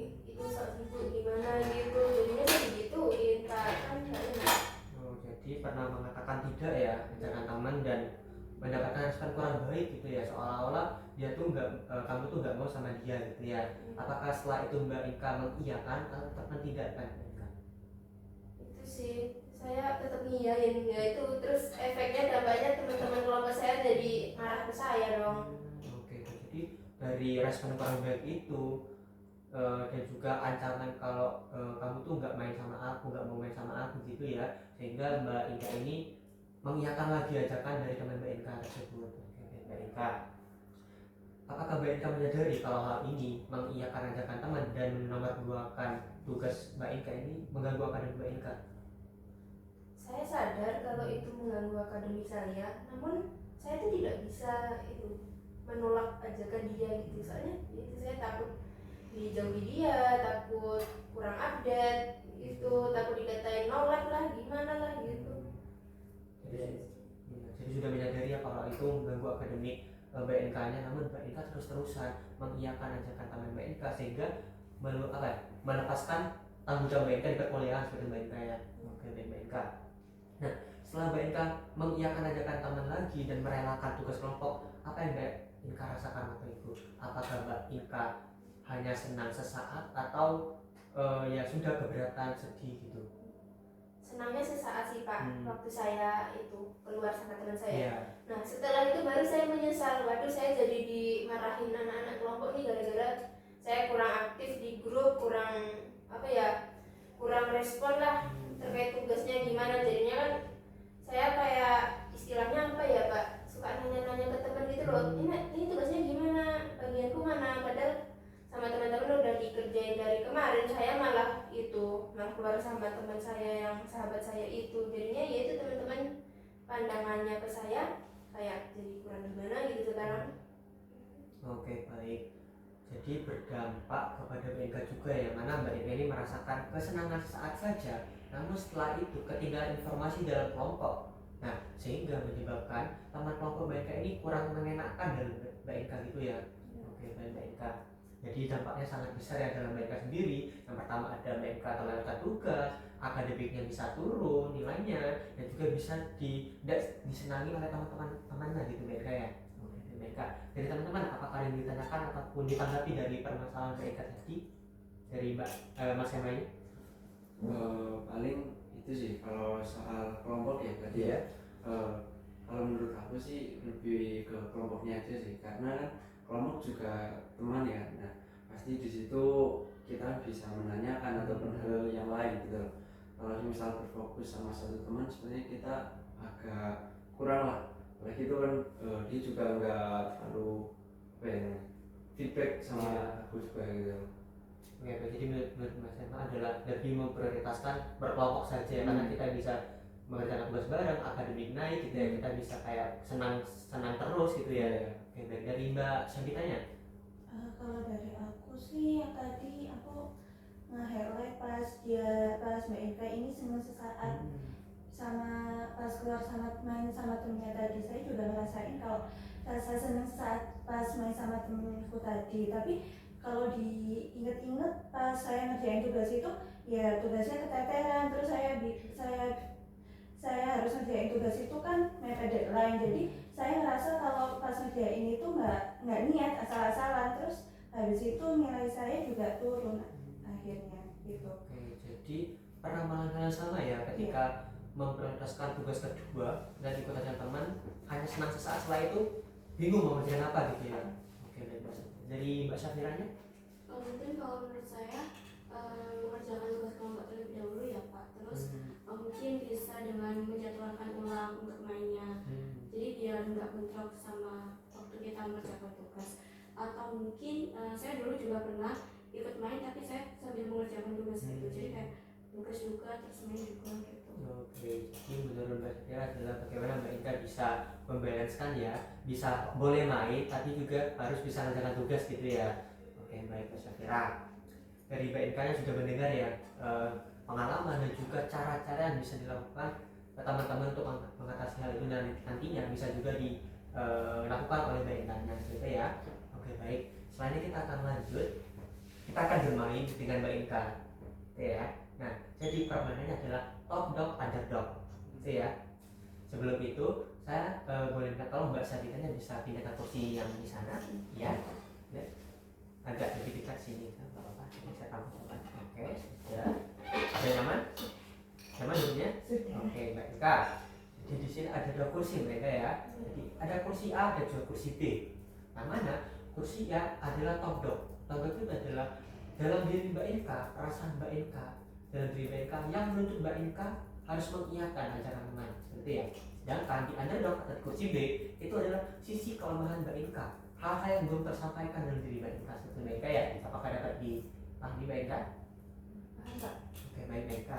D: itu sok sibuk gimana gitu, jadinya saya digituin Pak, kan nggak enak.
A: Oh jadi pernah mengatakan tidak ya ajakan teman dan mendapatkan respon kurang baik gitu ya, seolah-olah dia tuh kamu tuh nggak mau sama dia gitu ya. Apakah setelah itu Mbak Ika mengiyakan atau tetap tidak kan?
D: Itu sih saya tetap ngiyain ya itu, terus efeknya dampaknya teman-teman kelompok saya jadi marah ke saya dong.
A: Oke, jadi dari respon kurang baik itu dan juga ancaman kalau kamu tuh nggak main sama aku, nggak mau main sama aku gitu ya, sehingga Mbak Inka ini mengiyakan lagi ajakan dari teman Mbak Inka tersebut. Oke, Mbak Inka, apakah Mbak Inka menyadari kalau hal ini mengiyakan ajakan teman dan menomorduakan tugas Mbak Inka ini mengganggu akademik Mbak Inka?
D: Saya sadar kalau itu mengganggu akademik saya, namun saya tuh tidak bisa itu menolak ajakan dia gitu. Soalnya itu saya takut dijauhi dia, takut kurang update itu, takut dikatain nolak lah, gimana lah gitu.
A: Jadi sudah menyadari ya kalau itu mengganggu akademik Mbak Inka-nya, namun Mbak Inka terus-terusan mengiyakan ajakan teman Mbak Inka sehingga melepaskan tanggung jawab Mbak Inka di perkuliahan seperti Mbak Inka ya. Oke, Mbak Inka. Nah, setelah Mbak Inka mengiyakan ajakan teman lagi dan merelakan tugas kelompok, apa yang Mbak Inka rasakan waktu itu? Apakah Mbak Inka hanya senang sesaat atau ya sudah keberatan, sedih gitu?
D: Senangnya sesaat sih Pak, waktu saya itu keluar sama teman saya.
A: Yeah.
D: Nah setelah itu baru saya menyesal, waduh saya jadi dimarahin anak-anak kelompok nih gara-gara saya kurang aktif di grup, kurang kurang respon lah terkait tugasnya gimana. Jadinya kan saya kayak istilahnya Pak, suka nanya-nanya ke teman gitu loh, ini tugasnya gimana, bagianku mana, padahal sama teman-teman udah dikerjain dari kemarin. Saya malah keluar sama teman saya yang sahabat saya itu. Jadinya ya itu teman-teman pandangannya ke saya kayak jadi kurang gimana gitu sekarang.
A: Oke, baik. Jadi berdampak kepada Mbak Inka juga ya, mana Mbak Inka ini merasakan kesenangan sesaat saja, namun setelah itu ketinggalan informasi dalam kelompok. Nah, sehingga menyebabkan teman kelompok Mbak Inka ini kurang mengenakan dalam Mbak Inka gitu ya. Oke, baik Mbak Inka. Jadi dampaknya sangat besar ya dalam Mbak Inka sendiri. Yang pertama ada Mbak Inka terlewatkan tugas, akademiknya bisa turun nilainya, dan juga bisa disenangi oleh teman-temannya gitu Mbak Inka ya. Mbak Inka, dari teman-teman apakah yang ditanyakan ataupun ditanggapi dari permasalahan Mbak Inka tadi dari Mas Emma ini?
C: Paling itu sih kalau soal kelompok ya tadi ya. Kalau menurut aku sih lebih ke kelompoknya aja sih, karena kan kelompok juga teman ya. Nah pasti di situ kita bisa menanyakan ataupun hal yang lain gitu. Kalau misal berfokus sama satu teman sebenarnya kita agak kurang lah. Apalagi itu kan dia juga nggak terlalu feedback sama aku juga gitu.
A: Oke, jadi menurut Mas Emma adalah lebih memprioritaskan berkelompok saja ya, karena kita bisa mengerjakan tugas bareng, akademik naik gitu ya, kita bisa kayak senang terus gitu ya. Oke, dari Mbak Syabitanya?
E: Kalau dari aku sih yang tadi aku nge-highlight pas Mbak Inka ini senang sesaat sama pas keluar main sama temennya tadi. Saya juga ngerasain kalau rasa senang saat pas main sama temenku tadi. Tapi kalau diinget-inget pas saya ngerjain tugas itu, ya tugasnya keteteran. Terus saya harus ngerjain tugas itu kan mepet deadline. Jadi saya ngerasa kalau pas ngerjain itu nggak niat, asal-asalan. Terus habis itu nilai saya juga turun akhirnya gitu.
A: Oke, jadi pernah mengalami sama ya ketika memprioritaskan tugas kedua dan ikut ajakan teman, hanya senang sesaat, setelah itu bingung mau ngerjain apa gitu ya. Oke, dari Mbak Syafiranya?
F: Mungkin kalau menurut saya mengerjakan tugas kelompok terlebih dahulu ya Pak. Terus mungkin bisa dengan menjadwalkan ulang untuk mainnya. Jadi biar nggak bentrok sama waktu kita mengerjakan tugas. Atau mungkin saya dulu juga pernah ikut main tapi saya sambil mengerjakan tugas gitu. Jadi kayak tugas juga terus main juga gitu.
A: Oke, jadi menurut Mbak Syafira adalah bagaimana Mbak Inka bisa membalancekan ya, bisa boleh main tapi juga harus bisa mengerjakan tugas gitu ya. Oke, baik Mbak Syafira. Dari Mbak Inka yang sudah mendengar ya pengalaman dan juga cara-cara yang bisa dilakukan teman-teman untuk mengatasi hal itu, dan nantinya bisa juga dilakukan oleh Mbak Inka gitu ya. Oke, baik. Selanjutnya kita akan lanjut. Kita akan bermain dengan Mbak Inka. Oke ya. Nah, jadi permainannya adalah top dog underdog gitu ya. Sebelum itu saya boleh minta tolong Mbak Syabitanya bisa pindah ke kursi yang di sana ya. Agak lebih dekat sini kan Bapak. Ini saya tampilkan. Oke, sudah. Sudah nyaman? Nyaman dulunya? Oke, Mbak Inka. Jadi di sini ada 2 kursi mereka ya. Jadi ada kursi A dan juga kursi B. Yang mana kursi A adalah top dog. Top dog itu adalah dalam diri Mbak Inka, perasaan Mbak Inka dalam diri Mbak Inka yang menuntut Mbak Inka harus mengiyakan ajakan Tuhan, seperti ya. Sedangkan di underdog atau di kursi B itu adalah sisi kelemahan Mbak Inka, hal-hal yang belum tersampaikan dalam diri Mbak Inka, seperti Mbak Inka ya. Apakah dapat dipahami Mbak Inka? Oke, baik Mbak Inka.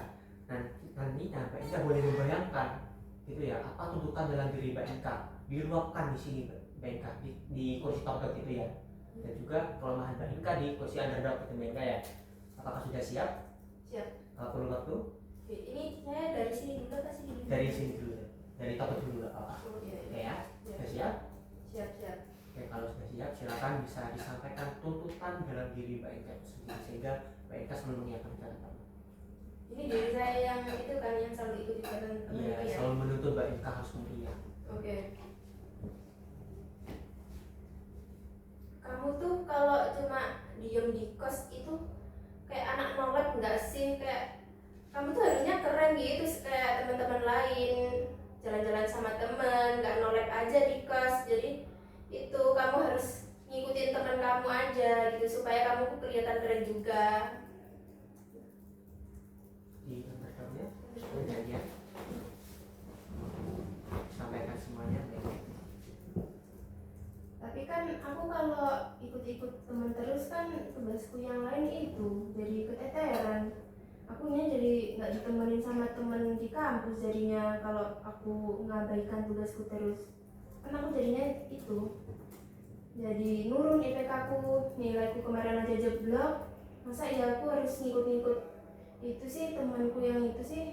A: Nantinya Mbak Inka boleh membayangkan gitu ya, apa tuntutan dalam diri Mbak Inka diluapkan di sini Mbak Inka di kursi top itu ya, dan juga kelemahan Mbak Inka di kursi underdog itu Mbak Inka ya. Apakah sudah siap?
D: Siap.
A: Kalau perlu waktu?
D: Oke, ini saya dari sini dulu apa sini dulu?
A: Dari sini dulu, dari top dulu nggak apa-apa.
D: Oh, iya,
A: Oke
D: iya.
A: ya, sudah siap?
D: Siap.
A: Oke, kalau sudah siap silakan bisa disampaikan tuntutan dalam diri Mbak Inka itu sendiri sehingga Mbak Inka selalu mengiyakan catatan.
D: Ini dari saya yang itu kan yang selalu ikut ikutan teman
A: Iya,
D: itu ya.
A: selalu menuntut Mbak Inka harus mengiyakan.
D: Oke. Kamu tuh kalau cuma diem di kos itu kayak anak nolep nggak sih? Kayak kamu tuh harusnya keren gitu kayak teman-teman lain, jalan-jalan sama temen, nggak nolep aja di kos. Jadi itu kamu harus ngikutin teman kamu aja gitu supaya kamu tuh kelihatan keren juga.
A: Di underdognya perjanjian sampaikan semuanya Mbak Inka.
D: Tapi kan aku kalau ikut-ikut teman terus kan tugasku yang lain itu jadi keteteran. Akunya jadi nggak ditemenin sama temen di kampus jadinya kalau aku ngabaikan tugasku terus. Kan aku jadinya itu jadi nurun IPK aku, nilaiku kemarin aja jeblok. Masa ya aku harus ngikut-ngikut itu sih temanku yang itu sih.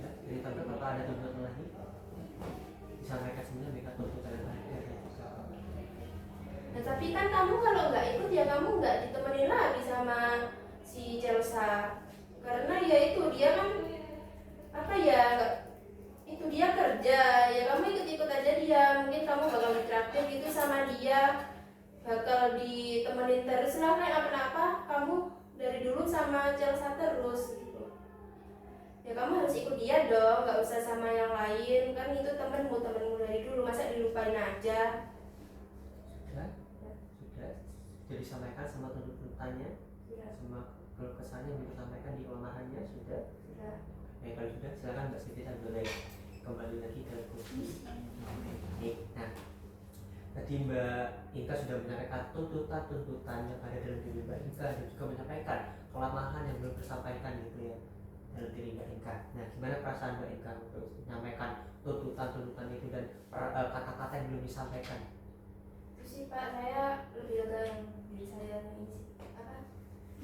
A: Ya, jadi tapi kalau ada tuntutan lagi disampaikan semuanya mereka tuntutan yang lain.
D: Nah tapi kan kamu kalau nggak ikut ya kamu nggak ditemenin lagi sama si Chelsea, karena ya itu dia kan apa ya itu dia kerja ya, kamu ikut-ikut aja dia, mungkin kamu bakal ditraktir gitu sama dia, bakal ditemenin terus lah kan. Apa-apa kamu dari dulu sama Chelsea terus gitu ya, kamu harus ikut dia dong, nggak usah sama yang lain, kan itu temenmu dari dulu, masa dilupain aja.
A: Sudah jadi sampaikan sama tuntutannya, semua keluh kesahnya yang disampaikan di kelemahannya sudah. Ya kalau sudah silakan Mbak Siti boleh kembali lagi ke kursi. Nah, tadi Mbak Inka sudah menyampaikan tuntutan yang ada dalam diri Mbak Inka dan juga menyampaikan kelemahan yang belum tersampaikan gitu ya dalam diri Mbak Inka. Nah, gimana perasaan Mbak Inka untuk menyampaikan tuntutan itu dan kata-kata yang belum disampaikan?
D: Itu sih Pak, saya lebih lega yang diri saya ini sih.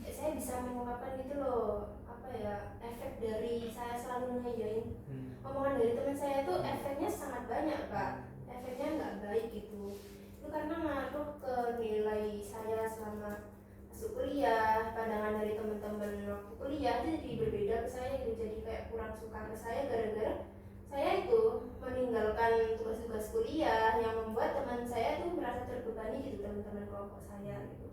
D: Ya, saya bisa mengungkapkan gitu loh, apa ya, efek dari saya selalu ngejain omongan dari teman saya itu efeknya sangat banyak Pak, efeknya nggak baik gitu. Itu karena ngaruh ke nilai saya selama masuk kuliah, pandangan dari teman-teman waktu kuliah itu jadi berbeda ke saya gitu, jadi kayak kurang suka ke saya gara-gara saya itu meninggalkan tugas-tugas kuliah yang membuat teman saya tuh merasa terbebani gitu, teman-teman kelompok saya gitu.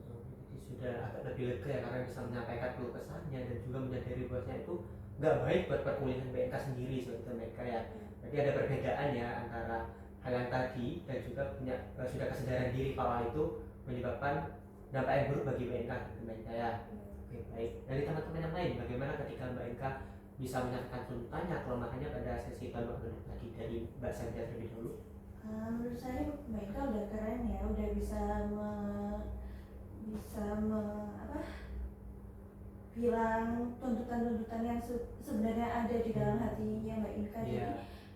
A: Sudah agak lebih lega ya karena bisa menyampaikan keluh kesahnya dan juga menyadari bahwasanya itu nggak baik buat perkuliahan BNK sendiri seperti mereka ya. Jadi ada perbedaan ya antara hal yang tadi dan juga punya sudah kesadaran diri kalau itu menyebabkan dampak yang buruk bagi BNK ya. Oke, baik. Dari teman-teman yang lain bagaimana ketika BNK bisa menyampaikan tuntutannya, kelemahannya pada sesi tembak tadi dari Mbak Sandra terlebih dahulu?
E: Menurut saya mereka udah keren ya, udah bisa bilang tuntutan-tuntutan yang sebenarnya ada di dalam hatinya Mbak Inka. Jadi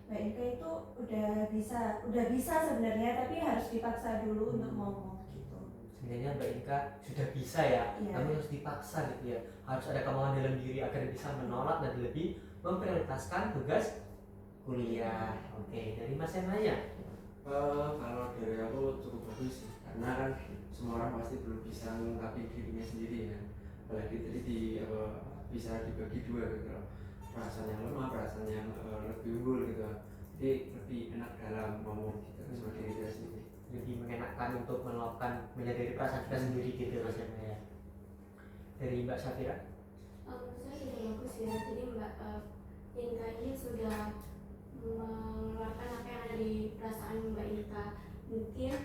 E: Mbak Inka itu udah bisa sebenarnya, tapi harus dipaksa dulu untuk ngomong gitu.
A: Sebenarnya Mbak Inka sudah bisa ya, namun harus dipaksa gitu ya. Harus ada kemauan dalam diri agar bisa menolak dan lebih memprioritaskan tugas kuliah. Oke, dari Mas yang nanya?
C: Kalau dari aku cukup bagus sih, karena kan semua orang pasti belum bisa mengungkapkan dirinya sendiri ya. Apalagi tadi bisa dibagi dua gitu, perasaan yang lemah, perasaan yang lebih unggul gitu. Jadi lebih enak dalam ngomong gitu sama diri kita sendiri.
A: Lebih mengenakan untuk meluapkan, menyadari perasaan kita sendiri gitu Mas ya. Dari Mbak Syafira?
F: Menurut saya sudah bagus ya. Jadi Mbak Inka ini sudah mengeluarkan apa yang ada di perasaan Mbak Inka. Mungkin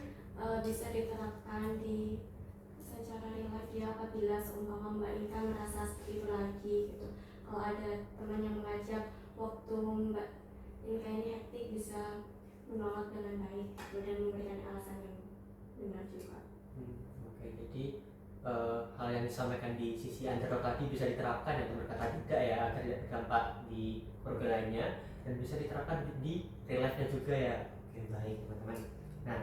F: bisa diterapkan di secara real life ya, apabila seumpama Mbak Inka merasa seperti itu lagi gitu, kalau ada teman yang mengajak waktu Mbak Inka ini hektik, bisa menolak dengan baik gitu, dan memberikan alasan yang benar juga.
A: Oke, jadi hal yang disampaikan di sisi underdog tadi bisa diterapkan ya, berkata tidak ya, agar tidak berdampak di keluarga lainnya, dan bisa diterapkan di real life-nya juga ya. Oke, baik teman-teman. Nah,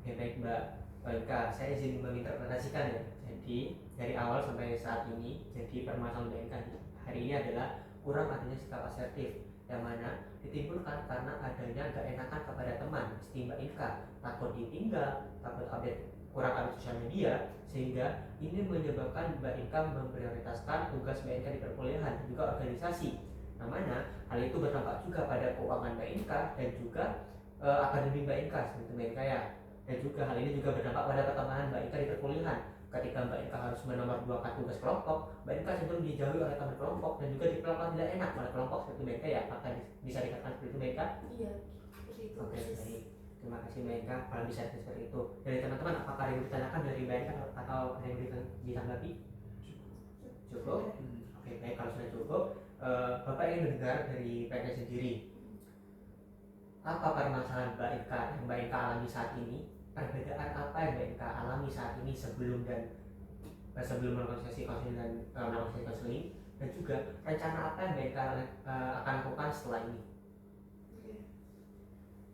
A: oke baik Mbak Inka, saya izin menginterpretasikan ya. Jadi dari awal sampai saat ini, jadi permasalahan Mbak Inka hari ini adalah kurang adanya sikap asertif, yang mana ditimbulkan karena adanya gak enakan kepada teman, seperti Mbak Inka, takut ditinggal, takut kurang update sosial media, sehingga ini menyebabkan Mbak Inka memprioritaskan tugas Mbak Inka di perkuliahan dan juga organisasi, yang mana hal itu berdampak juga pada keuangan Mbak Inka dan juga akademi Mbak Inka seperti Mbak Inka ya. Dan juga hal ini juga berdampak pada pertemanan Mbak Inka di perkuliahan. Ketika Mbak Inka harus menomorduakan tugas kelompok, Mbak Inka cenderung dijauhi oleh teman kelompok dan juga diperlakukan tidak enak oleh kelompok seperti Mbak Inka ya. Apakah bisa dikatakan seperti itu Mbak Inka?
D: Iya, seperti itu.
A: Oke, baik. Terima kasih Mbak Inka kalau bisa seperti itu. Dari teman-teman, apakah ada yang ditanyakan dari Mbak Inka atau ada yang ditanggapi? Cukup? Oke, baik, kalau sudah cukup, Bapak ingin mendengar dari Mbak Inka sendiri. Apa permasalahan Mbak Inka yang Mbak Inka alami saat ini? Perbedaan apa yang Mbak Inka alami saat ini sebelum melakukan sesi konseling dan melakukan sesi konseling, dan juga rencana apa yang Mbak Inka akan lakukan setelah ini?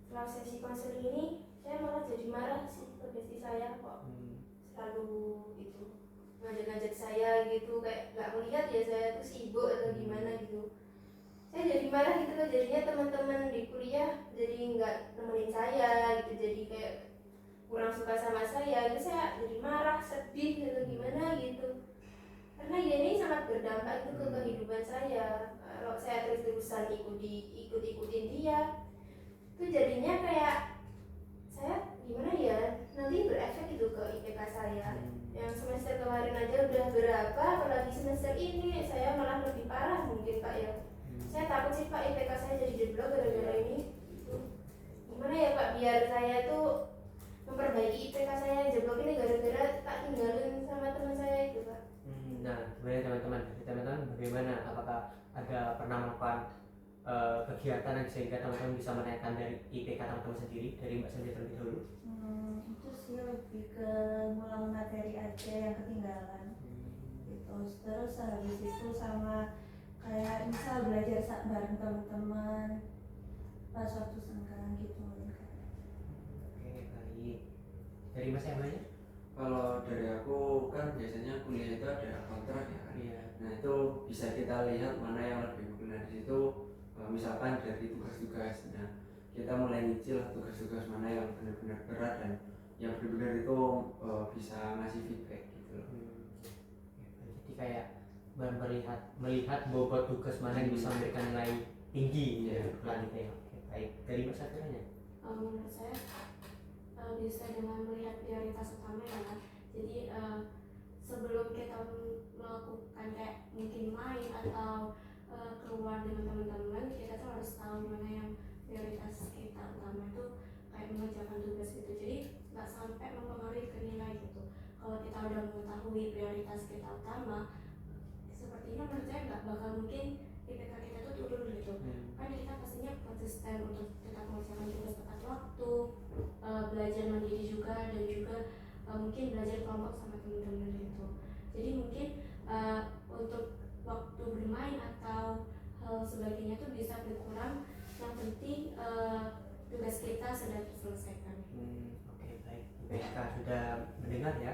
D: Setelah sesi konseling ini, saya malah jadi marah sih ke bestie saya kok. Selalu itu ngajak-ngajak saya gitu, kayak nggak melihat ya saya tuh sibuk atau gimana gitu. Saya jadi marah gitu loh, jadinya teman-teman di kuliah jadi nggak nemenin saya gitu, jadi kayak kurang suka sama saya gitu. Saya jadi marah, sedih atau gimana gitu, karena ya ini sangat berdampak itu ke kehidupan saya. Kalau saya terus-terusan ikutin dia, itu jadinya kayak saya gimana ya, nanti berefek gitu ke IPK saya. Yang semester kemarin aja udah berapa, apalagi semester ini saya malah lebih parah mungkin Pak ya. Saya takut sih Pak IPK saya jadi jeblok gara-gara ini. Gimana ya Pak biar saya tuh memperbaiki IPK saya yang jeblok ini gara-gara tak tinggalin sama teman saya itu Pak.
A: Nah, sebenarnya teman-teman bagaimana? Apakah ada pernah melakukan kegiatan yang sehingga teman-teman bisa menaikkan dari IPK teman-teman sendiri, dari Mbak sendiri terlebih dahulu?
E: Itu sih lebih ke ngulang materi aja yang ketinggalan gitu. Terus habis itu sama kayak misal belajar bareng teman-teman pas waktu senggang gitu.
A: Oke, baik. Dari Mas yang lainnya?
C: Kalau dari aku kan biasanya kuliah itu ada kontrak ya kan?
A: Iya.
C: Nah itu bisa kita lihat mana yang lebih benar di situ. Misalkan dari tugas-tugas, nah kita mulai nyicil tugas-tugas mana yang benar-benar berat dan yang benar-benar itu bisa ngasih feedback gitu loh.
A: Jadi kayak melihat bobot tugas mana yang bisa memberikan nilai tinggi ya, gitu ya. Oke, baik. Dari Mas Akhirnya?
F: Menurut saya bisa dengan melihat prioritas utama ya kan. Jadi sebelum kita melakukan kayak mungkin main atau keluar dengan teman-teman, kita tuh harus tahu mana yang prioritas kita utama itu, kayak mengerjakan tugas gitu. Jadi nggak sampai mempengaruhi ke nilai gitu. Kalau kita udah mengetahui prioritas kita utama, sepertinya menurut saya nggak bakal mungkin IPK kita tuh turun gitu. Kan kita pastinya konsisten untuk tetap mengerjakan tugas tepat waktu, belajar mandiri juga, dan juga mungkin belajar kelompok sama teman-teman gitu. Jadi mungkin untuk waktu bermain atau hal sebagainya tuh bisa berkurang. Yang penting tugas kita sudah terselesaikan.
A: Oke, baik. IPK sudah mendengar ya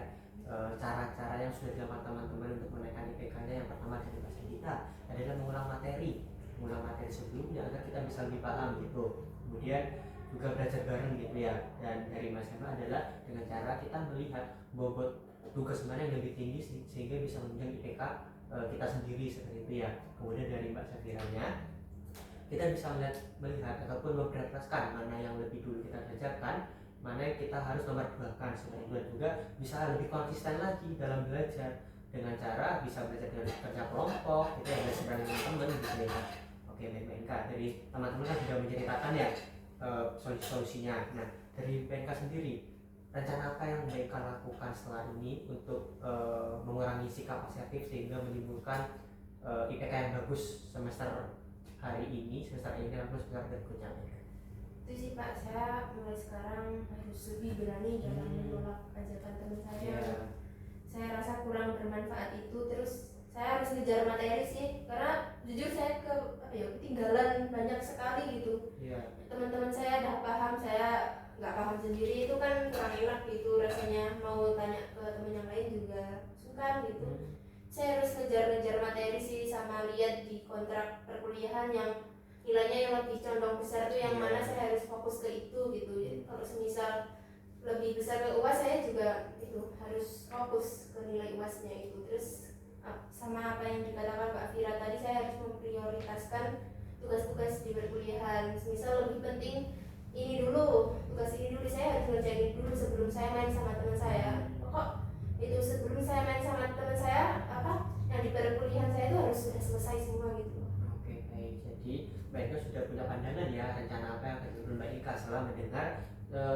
A: cara-cara yang sudah dilakukan teman-teman untuk menaikkan IPK-nya. Yang pertama dari bahasa kita adalah mengulang materi sebelumnya agar kita bisa lebih paham gitu. Kemudian juga belajar bareng gitu ya. Dan dari Mas Emma adalah dengan cara kita melihat bobot tugas mana yang lebih tinggi sehingga bisa menunjang IPK kita sendiri seperti itu ya. Kemudian dari Mbak Safiranya, kita bisa melihat ataupun memprioritaskan mana yang lebih dulu kita belajarkan, mana yang kita harus nomorduakan seperti itu, dan juga bisa lebih konsisten lagi dalam belajar dengan cara bisa belajar dengan kerja kelompok, kita yang belajar dengan teman-teman gitu ya. Oke, baik Mbak Inka, dari teman-teman kan sudah menceritakan ya solusi-solusinya. Nah, dari Mbak Inka sendiri, rencana apa yang Mbak Ika lakukan setelah ini untuk mengurangi sikap asertif sehingga menimbulkan IPK yang bagus semester hari ini, semester ini maupun semester berikutnya?
D: Itu sih Pak, saya mulai sekarang harus lebih berani dalam menolak ajakan teman saya. Saya rasa kurang bermanfaat itu, terus saya harus ngejar materi sih, karena jujur saya ketinggalan banyak sekali gitu. Teman-teman saya udah paham, saya nggak paham sendiri, itu kan kurang enak gitu rasanya, mau tanya ke teman yang lain juga sungkan gitu. Saya harus ngejar materi sih, sama lihat di kontrak perkuliahan yang nilainya yang lebih condong besar tuh yang mana saya harus fokus ke itu gitu. Jadi kalau semisal lebih besar ke UAS, saya juga itu harus fokus ke nilai UASnya itu. Terus sama apa yang dikatakan Mbak Fira tadi, saya harus memprioritaskan tugas-tugas di perkuliahan. Semisal lebih penting ini dulu, tugas ini dulu, saya harus ngerjain dulu sebelum saya main sama teman saya. Kok itu sebelum saya main sama teman saya, yang di perkuliahan saya itu harus sudah selesai semua gitu.
A: Oke, baik. Jadi Mbak Ika sudah punya pandangan ya, rencana apa yang akan dilakukan Mbak Ika setelah mendengar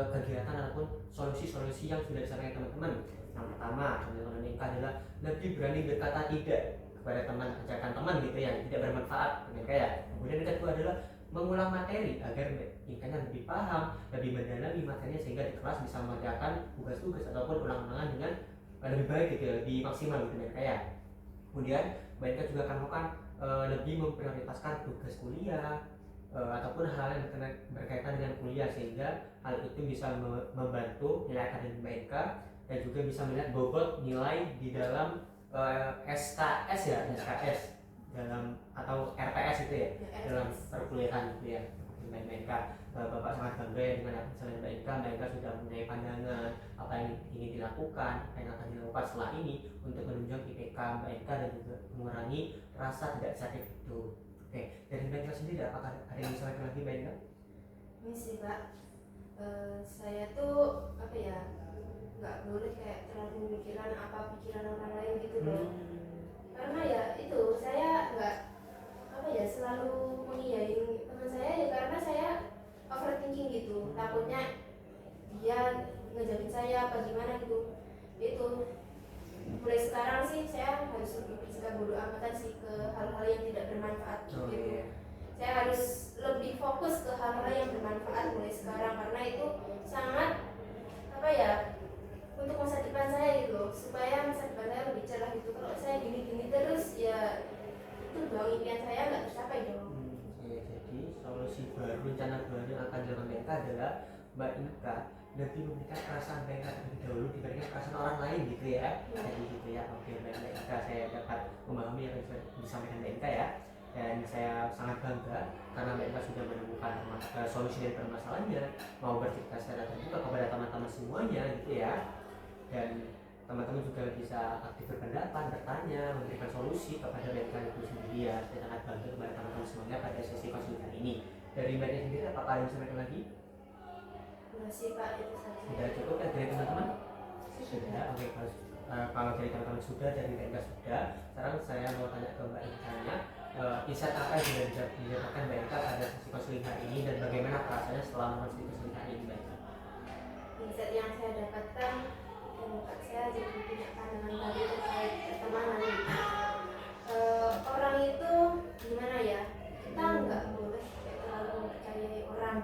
A: kegiatan ataupun solusi-solusi yang sudah disampaikan teman-teman. Yang pertama, teman-teman Mbak Ika adalah lebih berani berkata tidak kepada teman, ajakan teman gitu yang tidak bermanfaat, ya. Kemudian yang kedua adalah mengulang materi agar Mbak Ika lebih paham, lebih mendalami materinya sehingga di kelas bisa mengerjakan tugas-tugas ataupun ulang-ulangan dengan lebih baik gitu, lebih maksimal gitu ya. Kemudian Mbak Ika juga akan melakukan lebih memprioritaskan tugas kuliah ataupun hal yang berkaitan dengan kuliah, sehingga hal itu bisa membantu nilai akademik Mbak Ika dan juga bisa melihat bobot nilai di dalam SKS dalam atau RPS itu ya, dalam perkuliahan gitu ya. Mbak Ika, Bapak sangat bangga ya dengan apa yang Mbak Ika sudah mempunyai pandangan apa yang ingin dilakukan, apa yang akan dilakukan setelah ini untuk menunjang IPK Mbak Ika dan juga mengurangi rasa tidak asertif itu. Oke, dari Mbak Ika sendiri apakah ada yang bisa lagi Mbak Ika?
D: Ini sih Pak, saya tuh nggak boleh kayak terlalu memikirkan apa pikiran orang lain gitu loh. Karena ya itu saya nggak selalu mengiyain teman saya ya, karena saya overthinking gitu, takutnya dia ngejauhin saya apa gimana gitu. Itu mulai sekarang sih saya harus lebih bersikap bodo amatan sih ke hal-hal yang tidak bermanfaat gitu. Saya harus lebih fokus ke hal-hal yang bermanfaat mulai sekarang, karena itu sangat untuk masa depan saya gitu loh, supaya masa depan saya lebih cerah gitu. Kalau saya gini-gini terus ya itu dong, impian saya nggak tercapai dong.
A: Jadi solusi baru, rencana baru yang akan dilakukan Mbak Ika adalah Mbak Ika lebih memberikan perasaan Mbak Ika terlebih dahulu dibandingkan perasaan orang lain gitu ya. Jadi gitu ya. Oke, Mbak Ika, saya dapat memahami apa yang disampaikan Mbak Ika ya, dan saya sangat bangga karena Mbak Ika sudah menemukan solusi dari permasalahannya, mau bercerita secara terbuka kepada teman-teman semuanya gitu ya. Dan teman-teman juga bisa aktif berpendapat, bertanya, memberikan solusi kepada mereka itu sendiri ya. Saya sangat bangga kepada teman-teman semuanya pada sesi konsultan ini. Dari Mbak Ika sendiri apakah ada yang disampaikan lagi?
D: Terima kasih Pak, itu saja.
A: Sudah cukup ya dari teman-teman? Sudah. Oke, kalau dari teman-teman sudah, dari Mbak Ika sudah. Sekarang saya mau tanya ke Mbak Ika-nya, insight apa yang sudah didapatkan Mbak Ika pada sesi konseling hari ini dan bagaimana perasaannya setelah menonton sesi konseling hari ini Mbak Ika?
D: Insight yang saya dapatkan, saya jadi punya pandangan baru terkait pertemanan. Orang itu gimana ya, kita nggak boleh terlalu mempercayai orang.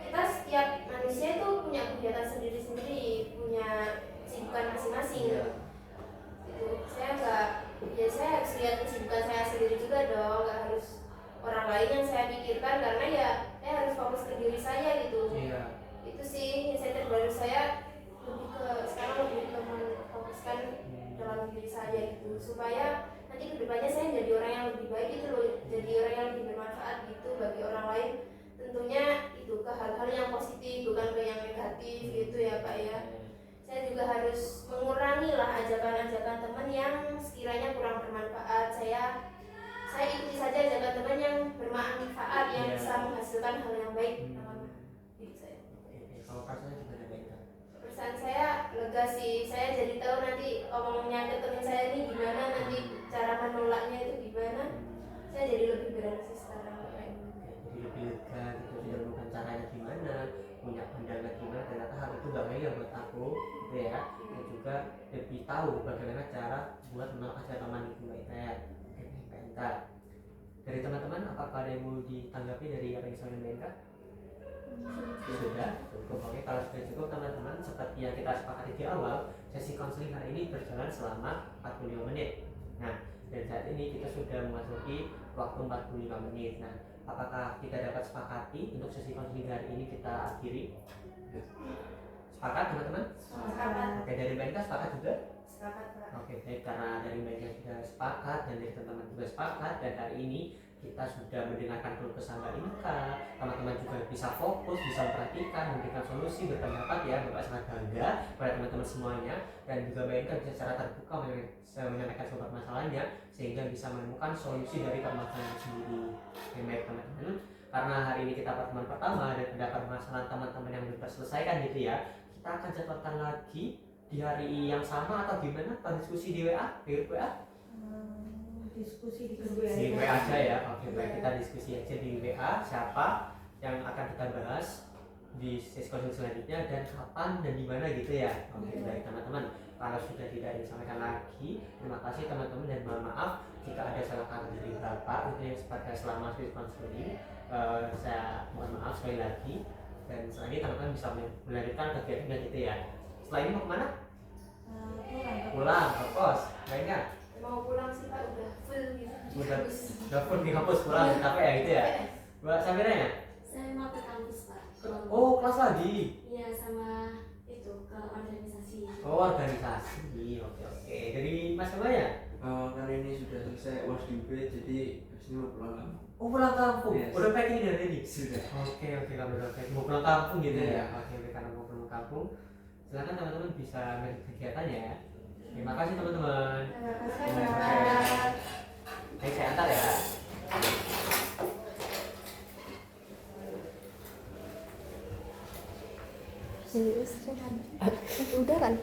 D: Kita setiap manusia itu punya kegiatan sendiri-sendiri, punya kesibukan masing-masing. Itu saya harus lihat kesibukan saya sendiri juga dong, nggak harus orang lain yang saya pikirkan, karena ya saya harus fokus ke diri saya gitu. Itu sih insight terbaru saya, sekarang lebih ke memfokuskan dalam diri saya gitu, supaya nanti kedepannya saya jadi orang yang lebih baik gitu loh, jadi orang yang lebih bermanfaat gitu bagi orang lain. Tentunya itu ke hal-hal yang positif, bukan ke yang negatif gitu ya Pak ya. Saya juga harus mengurangi lah ajakan-ajakan teman yang sekiranya kurang bermanfaat. Saya ikuti saja ajakan teman yang bermanfaat, yang bisa menghasilkan hal yang baik dalam hidup saya.
A: Kalau perasaannya gimana Mbak Ika?
D: Perasaan saya lega sih, saya jadi tahu nanti omongnya ke teman saya ini gimana, nanti cara menolaknya itu gimana. Saya jadi lebih berani sih sekarang.
A: Jadi lebih lega gitu, sudah menemukan caranya gimana, punya pandangan gimana, ternyata hal itu gak tahu bagaimana cara buat menolak teman itu Mbak Inta. Dari teman-teman apakah ada yang mau ditanggapi dari apa yang disampaikan Mbak Inta? Sudah cukup. Oke, kalau sudah cukup teman-teman, seperti yang kita sepakati di awal, sesi konseling hari ini berjalan selama 45 menit. Nah, dan saat ini kita sudah memasuki waktu 45 menit. Nah, apakah kita dapat sepakati untuk sesi konseling hari ini kita akhiri? Sepakat teman-teman?
B: Sepakat.
A: Oke, dari Mbak Inka sepakat juga?
B: Sepakat, Pak.
A: Oke, baik, karena dari Mbak Inka sudah sepakat dan dari teman-teman juga sepakat, dan hari ini kita sudah mendengarkan keluh kesah Mbak Inka. Teman-teman juga bisa fokus, bisa memperhatikan, memberikan solusi, berpendapat ya. Bapak sangat bangga pada teman-teman semuanya, dan juga Mbak Inka bisa secara terbuka menyampaikan sumber masalahnya sehingga bisa menemukan solusi dari permasalahan sendiri. Oke, baik teman-teman, karena hari ini kita pertemuan pertama dan ada permasalahan teman-teman yang belum terselesaikan gitu ya, kita akan jadwalkan lagi di hari yang sama atau gimana? Atau diskusi di WA, di grup WA?
E: Diskusi di grup
A: Di WA aja ya. Oke, baik, kita diskusi aja di WA siapa yang akan kita bahas di sesi konseling selanjutnya dan kapan dan di mana gitu ya. Oke, baik teman-teman. Kalau sudah tidak disampaikan lagi, terima kasih teman-teman dan mohon maaf jika ada salah kata dari Bapak itu yang sebagai selama sesi konseling. Saya mohon maaf sekali lagi, dan setelah ini teman-teman bisa melanjutkan kegiatannya gitu ya. Setelah ini mau kemana? Pulang ke kos, baiknya.
D: Mau pulang sih Pak, udah full gitu.
A: Udah full di kampus, pulang capek ya gitu ya. Mbak Samira ya?
F: Saya mau ke kampus Pak.
A: Oh, kelas lagi.
F: Iya, sama itu ke organisasi.
A: Oh, organisasi. Oke. Dari Mas Mbak ya?
C: Kali ini sudah selesai UAS di UB, jadi habis ini mau pulang kampung.
A: Oh, pulang kampung.
C: Yes.
A: Udah packing dari tadi?
C: Sudah.
A: Oke, kalau udah packing mau pulang kampung gitu ya.
C: Iya.
A: Oke, karena mau pulang kampung, silakan teman-teman bisa melanjutkan kegiatannya ya. Terima kasih teman-teman.
E: Terima kasih,
A: Oke.
E: Pak.
A: Baik, saya antar ya.
D: Serius kan? Udah kan?